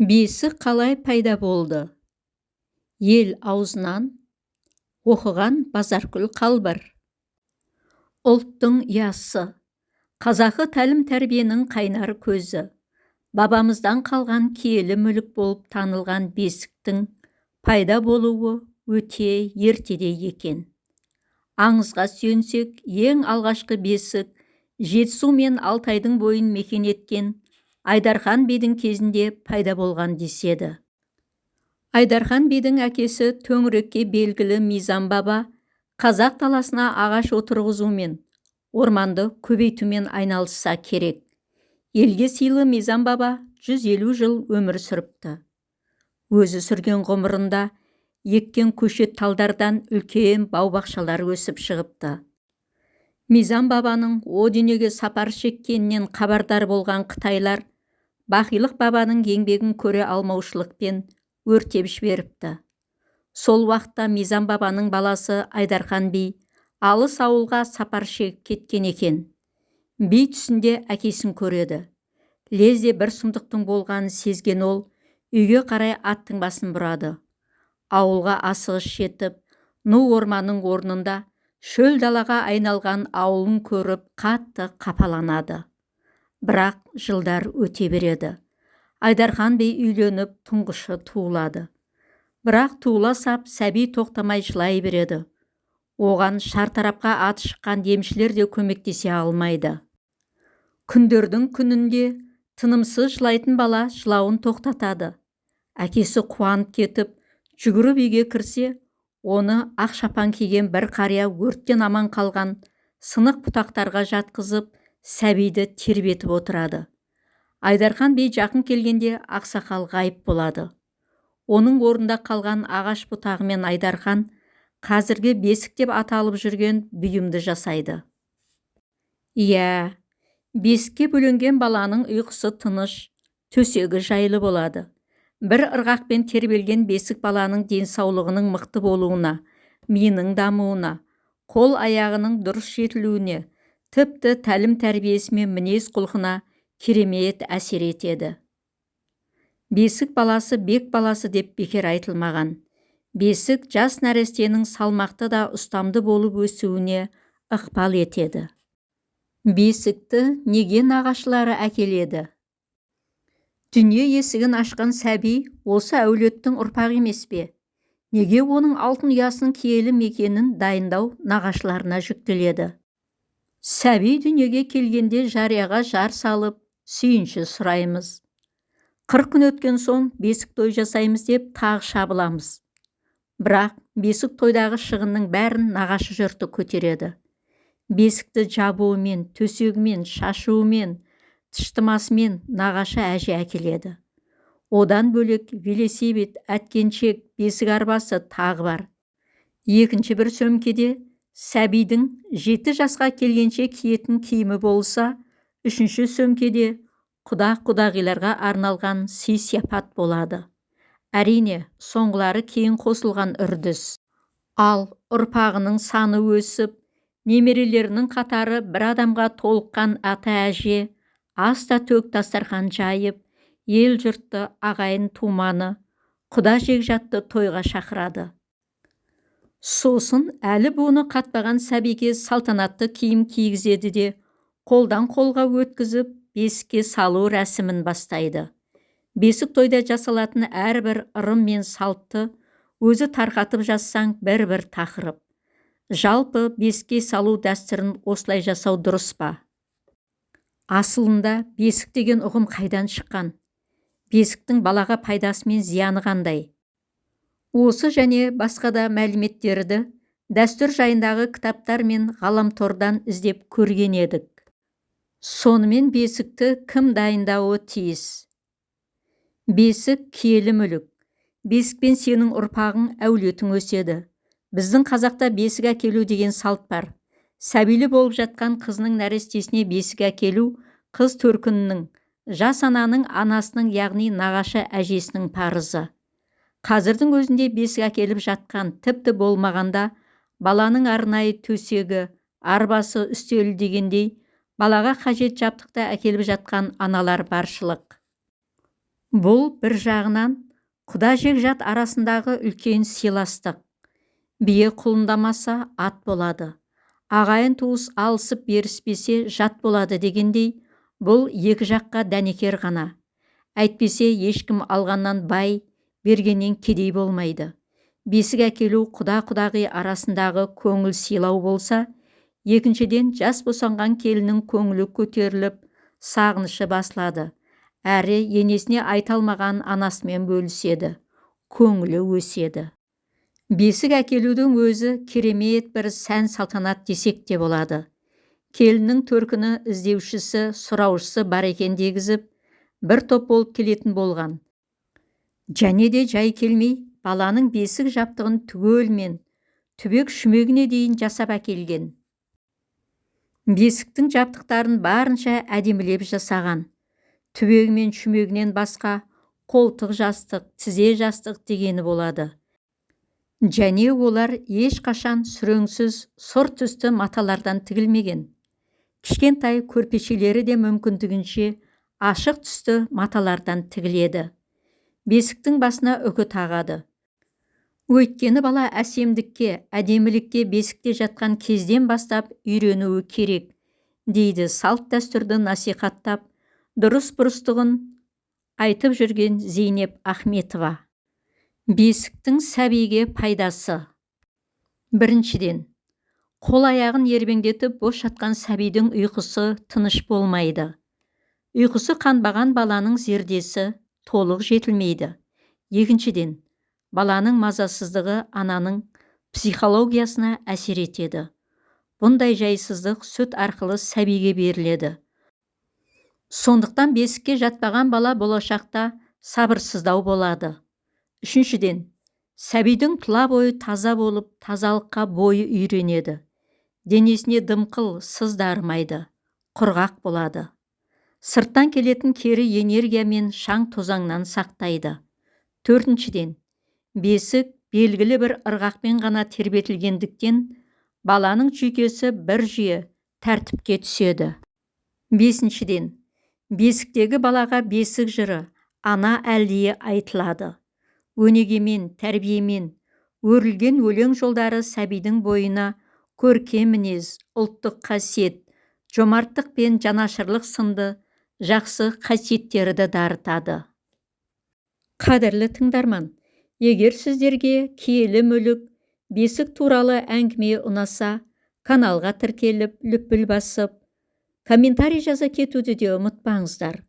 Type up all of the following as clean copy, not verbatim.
Бесік қалай пайда болды? Ел аузынан оқыған Базаркүл Қалбыр. Ұлттың ұясы, қазақы тәлім-тәрбиенің қайнар көзі, бабамыздан қалған киелі мүлік болып танылған бесіктің пайда болуы өте ертеде екен. Аңызға сүйенсек, ең алғашқы бесік Жетісу мен Алтайдың бойын мекен еткен Айдархан бидің кезінде пайда болған деседі. Айдархан бидің әкесі төңірекке белгілі Мизам баба қазақ даласына ағаш отырғызумен, орманды көбейтумен айналысса керек. Елге сыйлы Мизам баба 150 жыл өмір сүріпті. Өзі сүрген ғұмырында еккен көшет талдардан үлкен бау-бақшалар өсіп шығыпты. Мизам бабаның о дүниеге сапар шеккенінен хабардар болған қытайлар Бақилық бабаның еңбегін көре алмаушылықпен өртеп жіберіпті. Сол уақытта Мизам бабаның баласы Айдархан би алыс ауылға сапар шегіп кеткен екен. Би түсінде әкесін көреді. Лезде бір сұмдықтың болғанын сезген ол үйге қарай аттың басын бұрады. Ауылға асығыс жетіп, Ну орманның орнында шөл далаға айналған ауылын көріп қатты қапаланады. Бірақ жылдар өте береді. Айдархан би үйленіп тұңғышы туылады. Бірақ туыла сап сәби тоқтамай жылай береді. Оған шартарапқа аты шыққан емшілер де көмектесе алмайды. Күндердің күнінде тынымсыз жылайтын бала жылауын тоқтатады. Әкесі қуанып кетіп, жүгіріп үйге кірсе, оны ақ шапан киген бір қария өрттен аман қалған сынық бұтақтарға жатқызып, сәбиді тербетіп отырады. Айдархан би жақын келгенде ақсақал ғайып болады. Оның орнында қалған ағаш бұтағымен Айдархан қазіргі бесік деп аталып жүрген бұйымды жасайды. Иә, бесікке бөленген баланың ұйқысы тыныш, төсегі жайлы болады. Бір ырғақпен тербелген бесік баланың денсаулығының мықты болуына, миының дамуына, қол аяғының дұрыс жетілуіне, тіпті тәлім тәрбиесі мен мінез құлқына керемет әсер етеді. Бесік баласы бек баласы деп бекер айтылмаған. Бесік жас нәрестенің салмақты да ұстамды болып өсуіне ықпал етеді. Бесікті неге нағашылары әкеледі? Дүние есігін ашқан сәби осы әулеттің ұрпағы емес пе? Неге оның алтын ұясының киелі мекенін дайындау нағашыларына жүктеледі? Сәби дүниеге келгенде жарияға жар салып, сүйінші сұраймыз. 40 күн өткен соң бесік той жасаймыз деп тағы шабыламыз. Бірақ бесік тойдағы шығынның бәрін нағашы жұрты көтереді. Бесікті жабуымен, төсегімен, шашуымен, тыштымасымен нағашы әже әкеледі. Одан бөлек велосипед, әткеншек, бесік арбасы тағы бар. Екінші бір сөмкеде сәбидің 7 жасқа келгенше киетін киімі болса, үшінші сөмкеде құда-құдағиларға арналған сый-сияпат болады. Әрине, соңғылары кейін қосылған үрдіс. Ал ұрпағының саны өсіп, немерелерінің қатары бір адамға толыққан ата әже, аста төк дастархан жайып, ел жұртты, ағайын туманы, құда жекжатты тойға шақырады. Сосын әлі буыны қатпаған сәбиге салтанатты киім кигізеді де, қолдан қолға өткізіп, бесікке салу рәсімін бастайды. Бесік тойда жасалатын әрбір ырым мен салтты өзі тарқатып жазсаң бір-бір тақырып. Жалпы бесікке салу дәстүрін осылай жасау дұрыс па? Асылында бесік деген ұғым қайдан шыққан? Бесіктің балаға пайдасы мен зияны қандай? Осы және басқа да мәліметтерді дәстүр жайындағы кітаптар мен ғаламтордан іздеп көрген едік. Сонымен бесікті кім дайындауы тиіс? Бесік киелі мүлік. Бесікпен сенің ұрпағың, әулетің өседі. Біздің қазақта бесік әкелу деген салт бар. Сәбилі болып жатқан қызының нәрестесіне бесік әкелу қыз төркінінің, жас ананың анасының, яғни нағашы әжесінің парызы. Қазірдің өзінде бесік әкеліп жатқан, тіпті болмағанда баланың арнайы төсегі, арбасы, үстелі дегендей балаға қажет жабдықты әкеліп жатқан аналар баршылық. Бұл бір жағынан құда жекжат арасындағы үлкен сыйластық. Бие құлындамаса ат болады. Ағайын туыс алысып беріспесе жат болады дегендей, бұл екі жаққа дәнекер ғана. Әйтпесе ешкім алғаннан бай, бергеннен кедей болмайды. Бесік әкелу құда-құдағи арасындағы көңіл сыйлау болса, екіншіден жас босанған келіннің көңілі көтеріліп, сағынышы басылады. Әрі енесіне айталмаған анасымен бөліседі, көңілі өседі. Бесік әкелудің өзі керемет бір сән салтанат десек те болады. Келіннің төркіні іздеушісі, сұраушысы бар екен дегізіп, бір топ болып келетін болған. Және де жай келмей, баланың бесік жаптығын түгелмен, түбек шүмегіне дейін жасап әкелген. Бесіктің жаптықтарын барынша әдемілеп жасаған. Түбегі мен шүмегінен басқа қолтық жастық, тізе жастық дегені болады. Және олар ешқашан сүреңсіз сұр түсті маталардан тігілмеген. Кішкентай көрпешелері де мүмкіндігінше ашық түсті маталардан тігіледі. Бесіктің басына үкі тағады. Өйткені бала әсемдікке, әдемілікке бесікте жатқан кезден бастап үйренуі керек, дейді салт дәстүрді насихаттап, дұрыс-бұрыстығын айтып жүрген Зейнеп Ахметова. Бесіктің сәбиге пайдасы. Біріншіден, қол-аяғын ербеңдетіп бос жатқан сәбидің ұйқысы тыныш болмайды. Ұйқысы қанбаған баланың зердесі толық жетілмейді. Екіншіден, баланың мазасыздығы ананың психологиясына әсер етеді. Бұндай жайсыздық сүт арқылы сәбиге беріледі. Сондықтан бесікке жатпаған бала болашақта сабырсыздау болады. Үшіншіден, сәбидің тұла бойы таза болып, тазалыққа бойы үйренеді. Денесіне дымқыл, сыздармайды, құрғақ болады. Сырттан келетін кері энергия мен шаң тозаңнан сақтайды. Төртіншіден, бесік белгілі бір ырғақпен ғана тербетілгендіктен баланың жүйкесі бір жүйе тәртіпке түседі. Бесіншіден, бесіктегі балаға бесік жыры, ана әлдиі айтылады. Өнегемен, тәрбиемен өрілген өлең жолдары сәбидің бойына көркем мінез, ұлттық қасиет, жомарттық пен жанашырлық сынды жақсы қасиеттерді дарытады. Қадірлі тыңдарман, егер сіздерге киелі мүлік, бесік туралы әңгіме ұнаса, каналға тіркеліп, лүпіл басып, комментарий жаза кетуді де ұмытпаңыздар.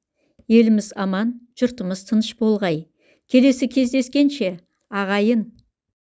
Еліміз аман, жұртымыз тыныш болғай. Келесі кездескенше, ағайын.